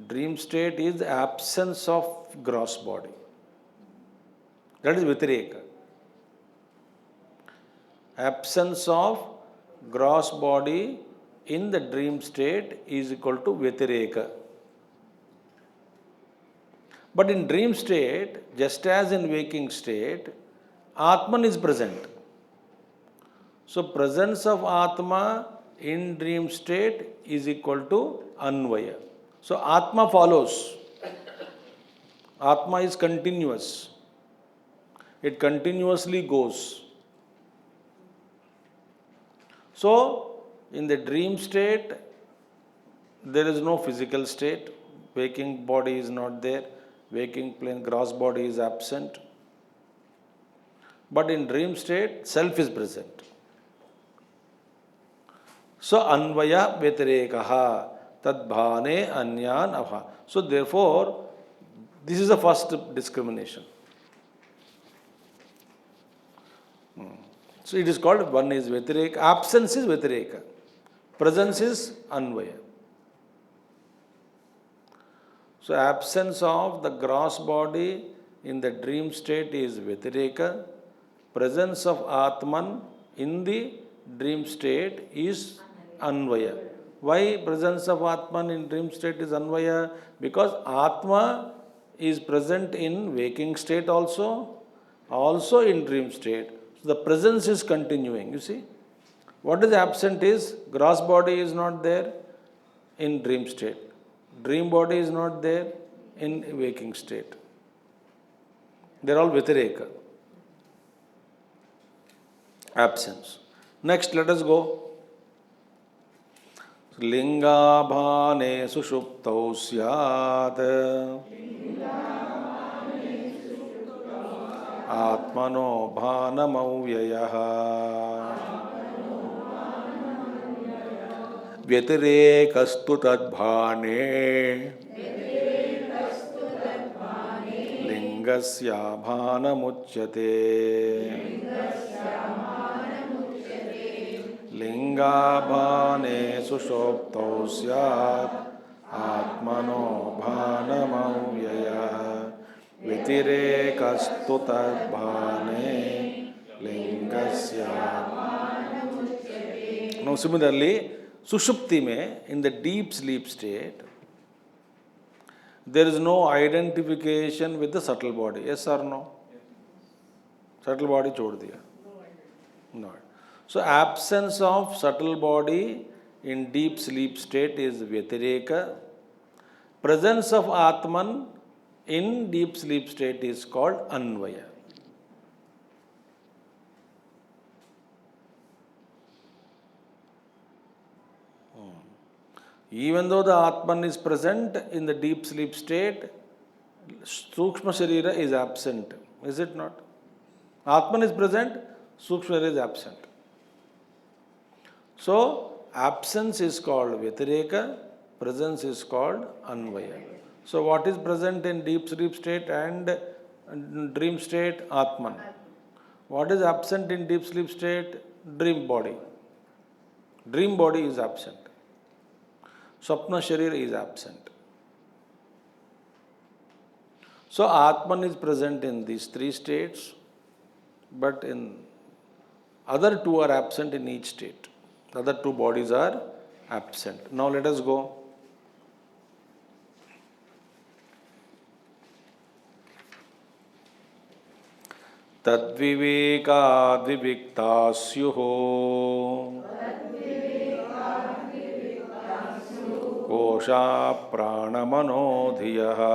Dream state is the absence of gross body. That is Vyatireka. Absence of gross body in the dream state is equal to Vyatireka. But in dream state, just as in waking state, Atman is present. So, presence of Atma in dream state is equal to Anvaya. So, Atma follows. Atma is continuous. It continuously goes. So, in the dream state, there is no physical state. Waking body is not there. Waking plane, gross body is absent. But in dream state, self is present. So, anvaya vyatirekaha tadbhane anyan avha. So, therefore, this is the first discrimination. So, it is called, one is vyatireka, absence is vyatireka, presence is anvaya. So, absence of the gross body in the dream state is vyatireka, presence of Atman in the dream state is anvaya. Why presence of Atman in dream state is anvaya? Because Atma is present in waking state also in dream state. So the presence is continuing, you see. What is absent is, gross body is not there in dream state. Dream body is not there in waking state. They are all vyatireka. Absence. Next, let us go. Lingabhane sushuptau syat Atmano bhanamavyayah Vyatirekastu tadbhane Lingasya bhanamuchyate Lingabhane sushoptau syat Atmano bhanamavyayah Vyatirekastu tadbhane Lingasya. Now similarly, Sushupti mein, in the deep sleep state, there is no identification with the subtle body. Yes or no? Subtle body chhod diya. No. So absence of subtle body in deep sleep state is Vyatireka. Presence of Atman in deep sleep state is called Anvaya. Even though the Atman is present in the deep sleep state, Sukshma Sharira is absent. Is it not? Atman is present, Sukshma Sharira is absent. So, absence is called Vyatireka, presence is called Anvaya. So, what is present in deep sleep state and dream state? Atman. What is absent in deep sleep state? Dream body. Dream body is absent. Swapna Sharira is absent. So, Atman is present in these three states, but in other two are absent in each state. The other two bodies are absent. Now, let us go. Tadviveka dvivikta syuho Kosha pranamano dhiyaha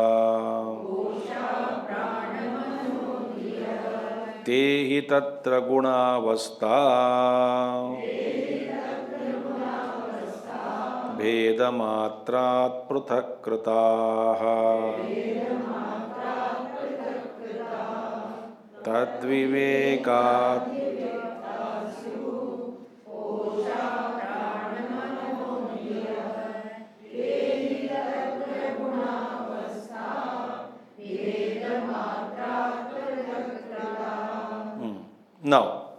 Tehi tatra gunavastha Vedamatrat pruthakritaha Tadvivekat Now,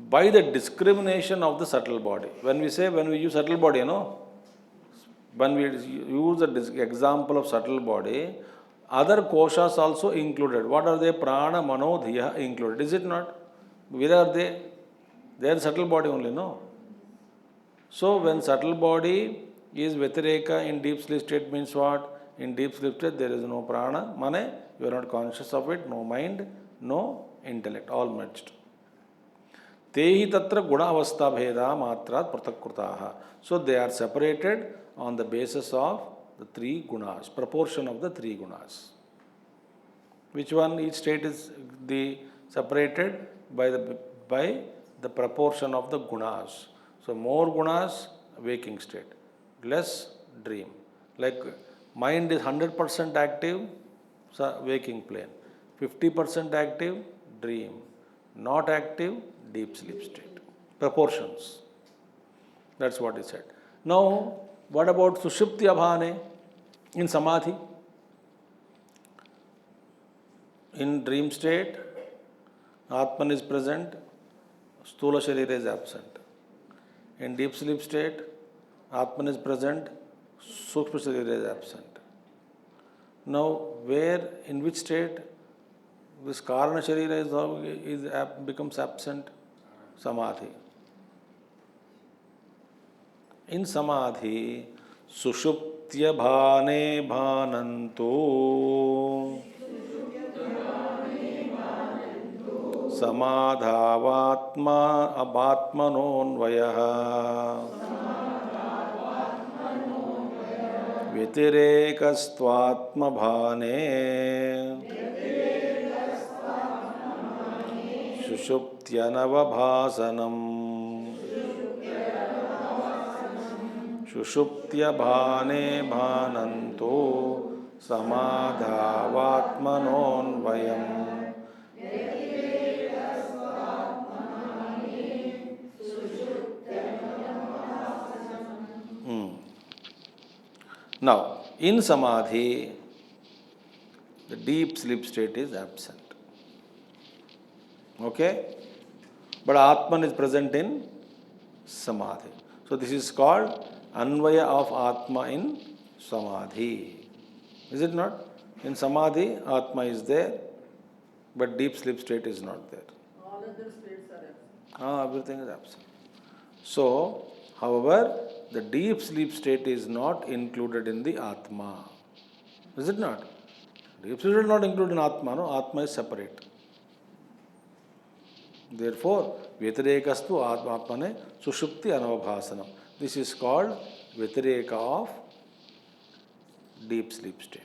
by the discrimination of the subtle body, when we use subtle body, when we use the example of subtle body, other koshas also included. What are they? Prana, mano, dhiya included. Is it not? Where are they? They are subtle body only, no? So, when subtle body is Vyatireka in deep sleep state means what? In deep sleep state there is no prana, mane, you are not conscious of it, no mind, no intellect, all merged. Tehi tatra guna avastha bheda matrat pratakrutaha. So they are separated on the basis of the three gunas, proportion of the three gunas. Which one? Each state is separated by the proportion of the gunas. So more gunas, waking state, less dream. Like mind is 100% active, waking plane. 50% active, dream. Not active, deep sleep state. Proportions. That's what he said. Now, what about Sushupti Abhane in Samadhi? In dream state, Atman is present, Sthula Sharira is absent. In deep sleep state, Atman is present, Sukshma Sharira is absent. Now, in which state this Karana Sharira becomes absent? Samadhi. In Samadhi, Sushuptya Bhane Bhananto Samadhavatma Abhatmanonvayah Vyatirekastvatma Bhane Sushuptyanavabhasanam Shushuptya Bhane Bhananto Samadhavatmanonvayam. Now, in Samadhi, the deep sleep state is absent. Okay? But Atman is present in Samadhi. So, this is called Anvaya of Atma in Samadhi. Is it not? In Samadhi, Atma is there, but deep sleep state is not there. All other states are absent. Everything is absent. So, however, the deep sleep state is not included in the Atma. Is it not? Deep sleep is not included in Atma, no? Atma is separate. Therefore, Vyatirekastu Atmane Sushupti Anavabhasanam. This is called Vyatireka of deep sleep state.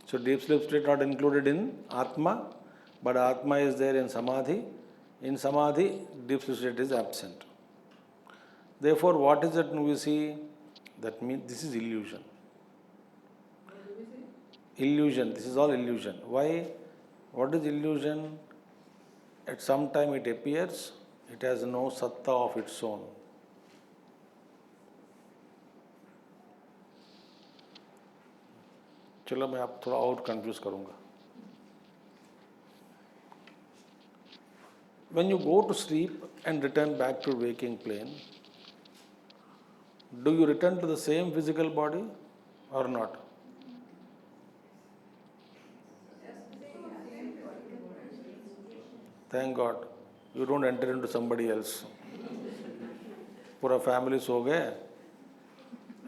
So, deep sleep state not included in Atma, but Atma is there in Samadhi. In Samadhi, deep sleep state is absent. Therefore, what is that we see? That means this is illusion. Illusion. This is all illusion. Why? What is illusion? At some time it appears, it has no satta of its own. चलो मैं आप थोड़ा और confuse करूँगा. When you go to sleep and return back to waking plane, do you return to the same physical body or not? Thank God, you don't enter into somebody else. पूरा family so गए,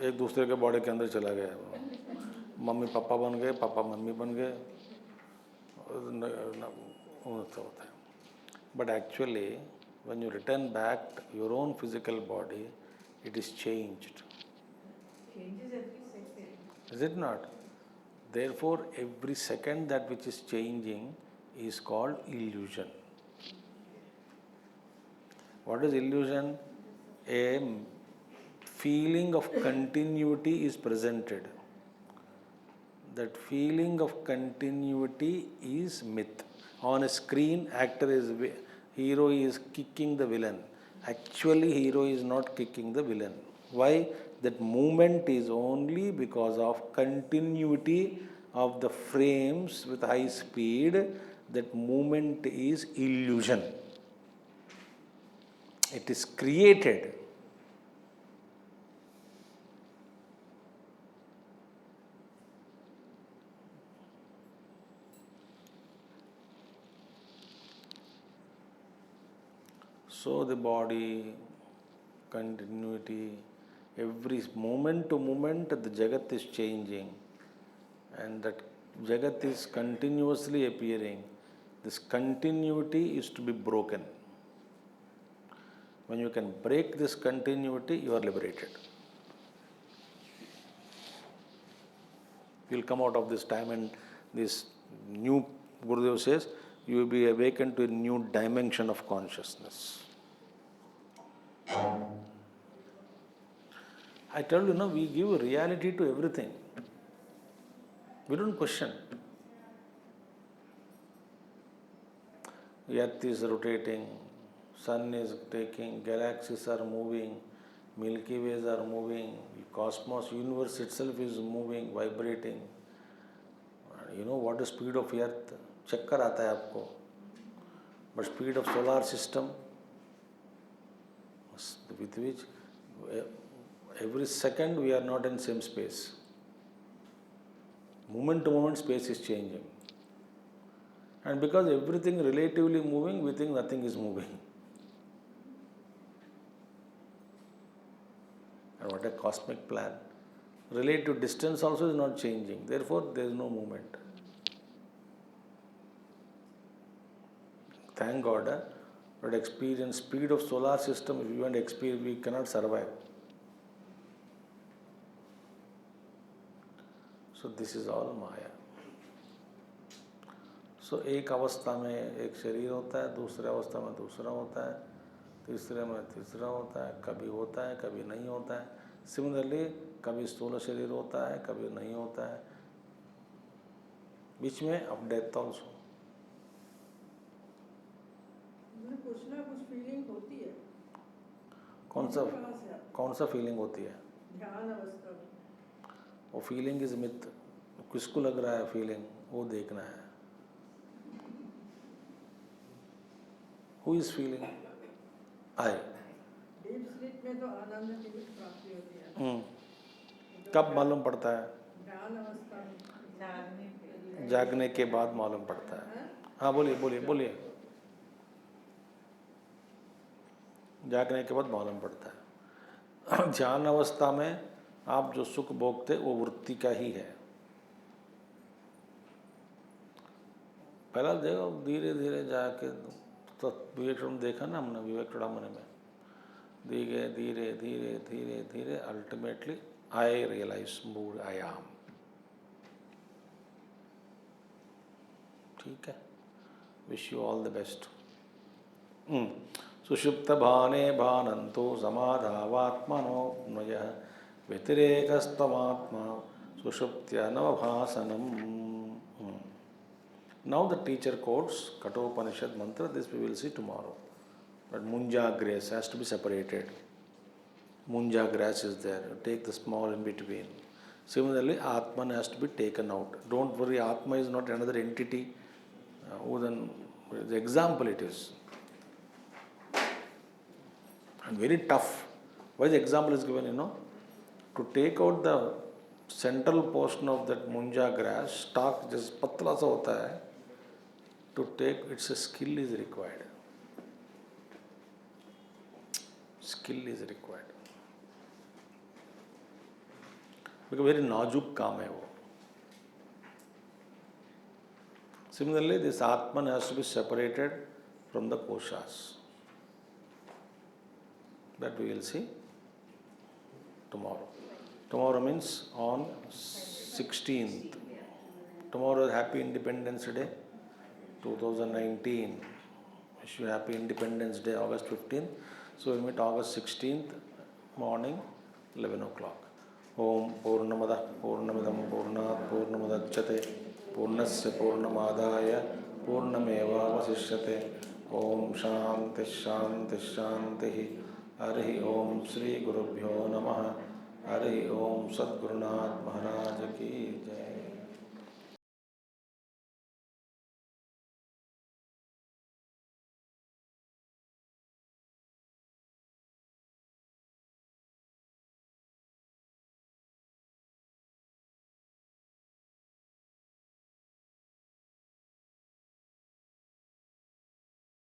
एक दूसरे के body के अंदर चला गया. Mummy papa बन गए, पापा मम्मी बन गए. होता है. But actually, when you return back to your own physical body, it is changed. Changes every second. Is it not? Therefore, every second that which is changing is called illusion. What is illusion? A feeling of continuity is presented. That feeling of continuity is myth. On a screen, hero is kicking the villain. Actually, hero is not kicking the villain. Why? That movement is only because of continuity of the frames with high speed. That movement is illusion. It is created. So the body, continuity, every moment to moment the Jagat is changing, and that Jagat is continuously appearing. This continuity is to be broken. When you can break this continuity, you are liberated. You will come out of this time, and this new Gurudev says, you will be awakened to a new dimension of consciousness. I tell you, no, we give reality to everything. We don't question. Earth is rotating, sun is taking, galaxies are moving, Milky Ways are moving, cosmos, universe itself is moving, vibrating. You know what the speed of earth? चक्कर आता है आपको. But speed of solar system, with which every second we are not in same space. Moment to moment space is changing. And because everything relatively moving, we think nothing is moving. And what a cosmic plan. Relative distance also is not changing. Therefore, there is no movement. Thank God, but experience speed of solar system, if you want to experience, we cannot survive. So this is all Maya. So एक अवस्था में एक शरीर होता है, दूसरे अवस्था में दूसरा होता है, तीसरे में तीसरा होता है, कभी होता है, कभी नहीं होता है. Similarly, कभी स्थूल शरीर होता है, कभी नहीं होता है. बीच में अब डेथ ऑल्सो. कुछ ना कुछ फीलिंग होती है. कौन सा फीलिंग होती है? ध्यान अवस्था में. वो फीलिंग इज मिथ. किसको लग रहा है फीलिंग, वो देखना है. Who is feeling? I. Deep sleep में तो आनंद की प्राप्ति होती है. कब मालूम पड़ता है? ध्यान अवस्था में. जागने के बाद मालूम पड़ता है. हाँ बोलिए बोलिए बोलिए. जागने के बाद मालूम पड़ता है. ध्यान अवस्था में आप जो सुख भोगते वो वृत्ति का ही है. पहला देखो धीरे धीरे जाके तो विवेक देखा ना हमने, विवेक चूड़ामणि में धीरे धीरे धीरे धीरे धीरे ultimately I realise mood I am. ठीक है. Wish you all the best. सुषुप्त भाने भानंतो समाधावात्मनोऽप्नयः व्यतिरेकस्तमात्मा सुषुप्त्या नवभासनम्. Now the teacher quotes Kathopanishad mantra. This we will see tomorrow. But Munja grass has to be separated. Munja grass is there. You take the small in between. Similarly, Atman has to be taken out. Don't worry, Atma is not another entity. The example it is. And very tough. Why the example is given, to take out the central portion of that munja grass, stalk just patla sa hota hai, to take, it's a skill is required. Skill is required. Because very नाजुक काम है वो. Similarly, this Atman has to be separated from the koshas. That we will see tomorrow. Tomorrow means on 16th. Tomorrow is Happy Independence Day 2019. Wish you Happy Independence Day, August 15th. So we'll meet August 16th morning, 11 o'clock. Om Purnamada Purnamidam Purnat Purnamadachyate Purnasya Purnamadaya Purnameva Vasishyate. Om Shanti Shanti Shanti. Hari ओम श्री गुरुभ्यो नमः. हरि ओम सद्गुरुनाथ महाराज की जय.